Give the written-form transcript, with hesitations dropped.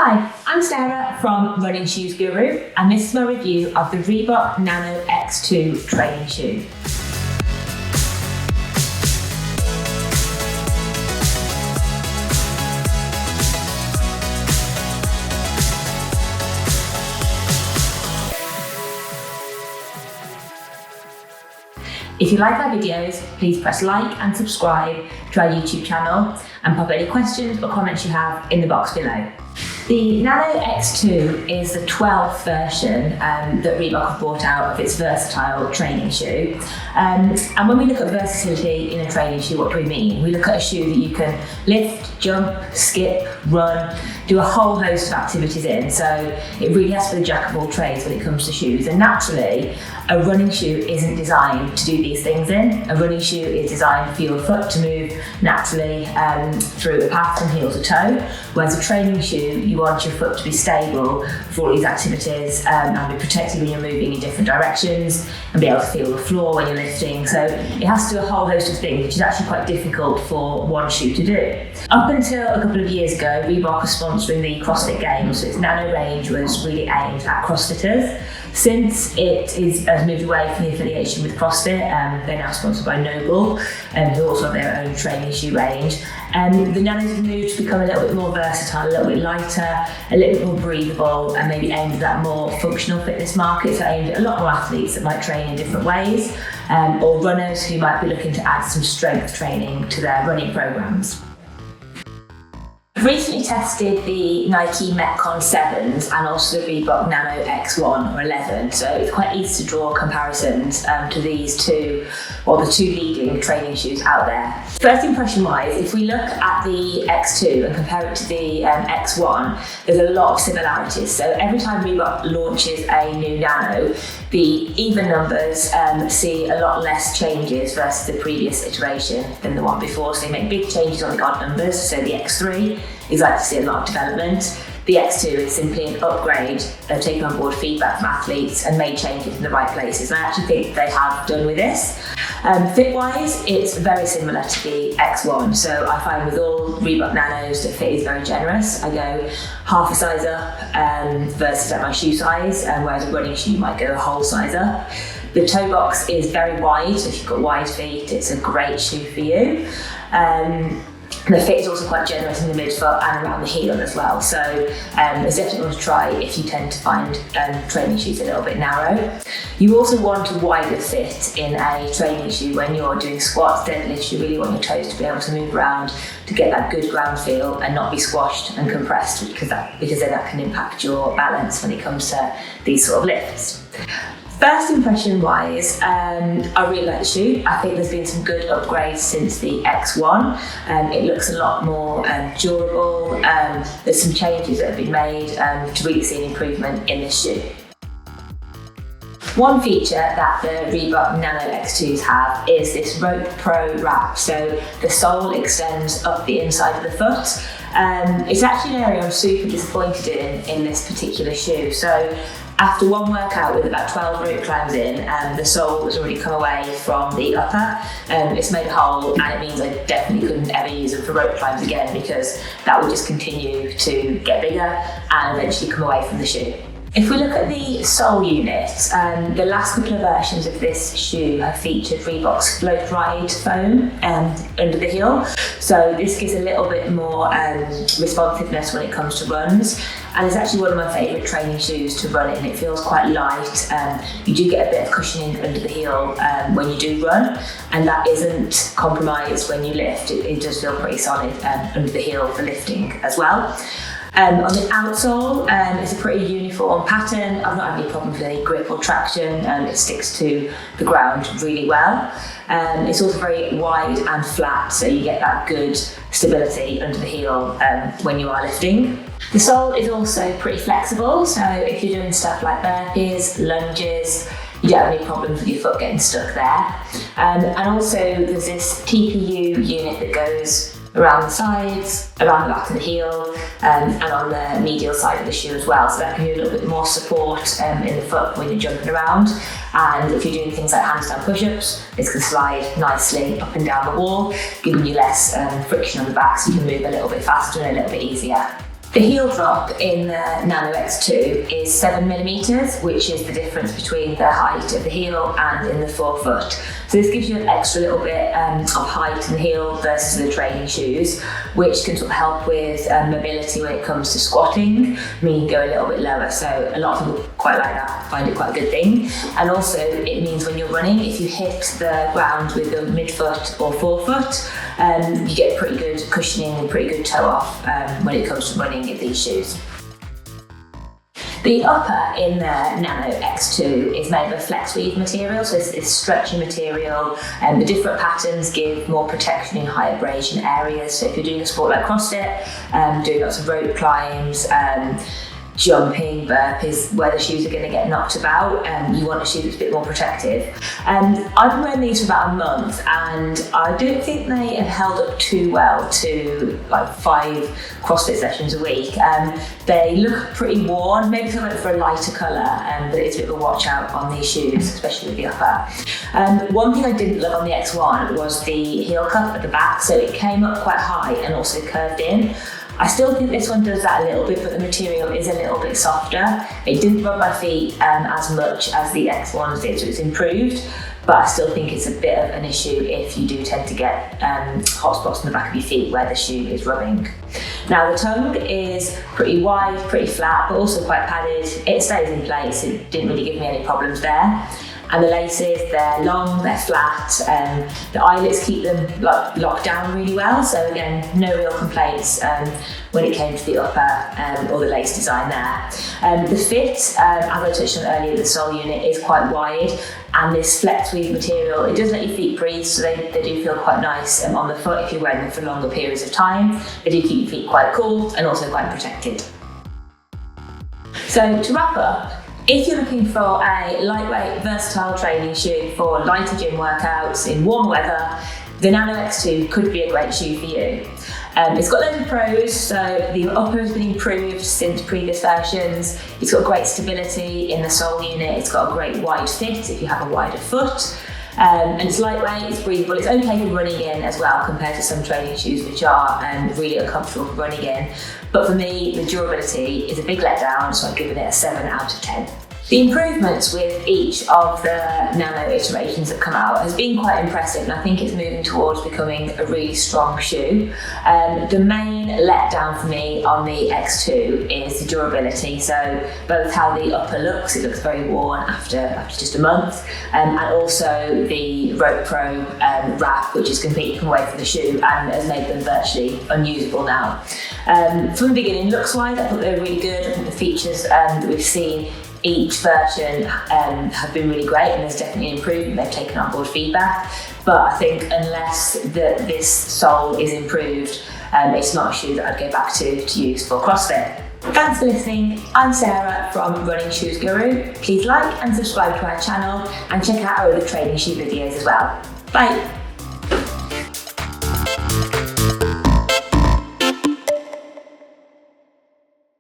Hi, I'm Sarah from Running Shoes Guru, and this is my review of the Reebok Nano X2 training shoe. If you like my videos, please press like and subscribe to our YouTube channel and pop any questions or comments you have in the box below. The Nano X2 is the 12th version that Reebok have brought out of its versatile training shoe. And when we look at versatility in a training shoe, what do we mean? We look at a shoe that you can lift, jump, skip, run, do a whole host of activities in. So it really has to be the jack of all trades when it comes to shoes. And naturally, a running shoe isn't designed to do these things in. A running shoe is designed for your foot to move naturally through a path from heel to toe, whereas a training shoe, you want your foot to be stable for all these activities and be protected when you're moving in different directions and be able to feel the floor when you're lifting. So it has to do a whole host of things, which is actually quite difficult for one shoe to do. Up until a couple of years ago, Reebok was sponsoring the CrossFit Games, so its Nano range was really aimed at CrossFitters. Since it has moved away from the affiliation with CrossFit, they're now sponsored by Noble, who also have their own training shoe range. The Nanos have moved to become a little bit more versatile, a little bit lighter, a little bit more breathable, and maybe aimed at that more functional fitness market, so aimed at a lot more athletes that might train in different ways, or runners who might be looking to add some strength training to their running programs. I've recently tested the Nike Metcon 7s and also the Reebok Nano X1 or 11, so it's quite easy to draw comparisons to these two, or the two leading training shoes out there. First impression wise, if we look at the X2 and compare it to the X1, there's a lot of similarities. So every time Reebok launches a new Nano, the even numbers see a lot less changes versus the previous iteration than the one before. So they make big changes on the odd numbers. So the X3 is like to see a lot of development. The X2 is simply an upgrade. They've taken on board feedback from athletes and made changes in the right places. And I actually think they have done with this. Fit-wise, it's very similar to the X1. So I find with all Reebok Nanos, the fit is very generous. I go half a size up versus at my shoe size, whereas a running shoe might go a whole size up. The toe box is very wide, so if you've got wide feet, it's a great shoe for you. The fit is also quite generous in the midfoot and around the heel as well, so it's definitely one to try if you tend to find training shoes a little bit narrow. You also want a wider fit in a training shoe when you're doing squats, deadlifts. You really want your toes to be able to move around to get that good ground feel and not be squashed and compressed, because then that can impact your balance when it comes to these sort of lifts. First impression wise, I really like the shoe. I think there's been some good upgrades since the X1. It looks a lot more durable. There's some changes that have been made to really see an improvement in this shoe. One feature that the Reebok Nano X2s have is this Rope Pro wrap. So the sole extends up the inside of the foot. It's actually an area I'm super disappointed in this particular shoe. So after one workout with about 12 rope climbs in, the sole has already come away from the upper. It's made a hole, and it means I definitely couldn't ever use them for rope climbs again, because that would just continue to get bigger and eventually come away from the shoe. If we look at the sole unit, the last couple of versions of this shoe have featured Reebok's Float Ride foam under the heel. So this gives a little bit more responsiveness when it comes to runs. And it's actually one of my favourite training shoes to run in. It feels quite light. You do get a bit of cushioning under the heel when you do run, and that isn't compromised when you lift. It does feel pretty solid under the heel for lifting as well. On the outsole, it's a pretty uniform pattern. I've not had any problem with any grip or traction, and it sticks to the ground really well. It's also very wide and flat, so you get that good stability under the heel when you are lifting. The sole is also pretty flexible, so if you're doing stuff like burpees, lunges, you don't have any problems with your foot getting stuck there. And also there's this TPU unit that goes around the sides, around the back of the heel, and on the medial side of the shoe as well, so that can give you a little bit more support in the foot when you're jumping around. And if you're doing things like handstand push-ups, this can slide nicely up and down the wall, giving you less friction on the back, so you can move a little bit faster and a little bit easier. The heel drop in the Nano X2 is 7mm, which is the difference between the height of the heel and in the forefoot. So this gives you an extra little bit of height in the heel versus the training shoes, which can sort of help with mobility when it comes to squatting. I mean, you can go a little bit lower, so a lot of people quite like that, find it quite a good thing. And also it means when you're running, if you hit the ground with your midfoot or forefoot, you get pretty good cushioning and pretty good toe off when it comes to running in these shoes. The upper in the Nano X2 is made of a flex weave material, so it's stretchy material, and the different patterns give more protection in high abrasion areas. So if you're doing a sport like CrossFit, doing lots of rope climbs, jumping, burpees, where the shoes are going to get knocked about, you want a shoe that's a bit more protective. I've been wearing these for about a month, and I don't think they have held up too well to like 5 CrossFit sessions a week. They look pretty worn, maybe something for a lighter colour, but it's a bit of a watch out on these shoes, especially with the upper. One thing I didn't love on the X1 was the heel cup at the back, so it came up quite high and also curved in. I still think this one does that a little bit, but the material is a little bit softer. It didn't rub my feet as much as the X1s did, so it's improved, but I still think it's a bit of an issue if you do tend to get hot spots in the back of your feet where the shoe is rubbing. Now the tongue is pretty wide, pretty flat, but also quite padded. It stays in place, it didn't really give me any problems there. And the laces, they're long, they're flat, the eyelets keep them locked down really well, so again, no real complaints when it came to the upper or the lace design there. The fit, as I touched on earlier, the sole unit is quite wide, and this flex weave material, it does let your feet breathe, so they do feel quite nice on the foot if you're wearing them for longer periods of time. They do keep your feet quite cool and also quite protected. So to wrap up, if you're looking for a lightweight, versatile training shoe for lighter gym workouts in warm weather, the Nano X2 could be a great shoe for you. It's got loads of pros, so the upper has been improved since previous versions. It's got great stability in the sole unit, it's got a great wide fit if you have a wider foot. And it's lightweight, it's breathable, it's okay for running in as well compared to some training shoes which are really uncomfortable for running in. But for me, the durability is a big letdown, so I'm giving it a 7 out of 10. The improvements with each of the Nano iterations that come out has been quite impressive, and I think it's moving towards becoming a really strong shoe. The main letdown for me on the X2 is the durability, so both how the upper looks, it looks very worn after just a month, and also the Rope Pro wrap, which is completely come away from the shoe and has made them virtually unusable now. From the beginning, looks-wise, I thought they were really good. I think the features that we've seen each version have been really great, and there's definitely an improvement. They've taken on board feedback, but I think unless this sole is improved, it's not a shoe that I'd go back to use for CrossFit. Thanks for listening. I'm Sarah from Running Shoes Guru. Please like and subscribe to our channel and check out our other training shoe videos as well. Bye.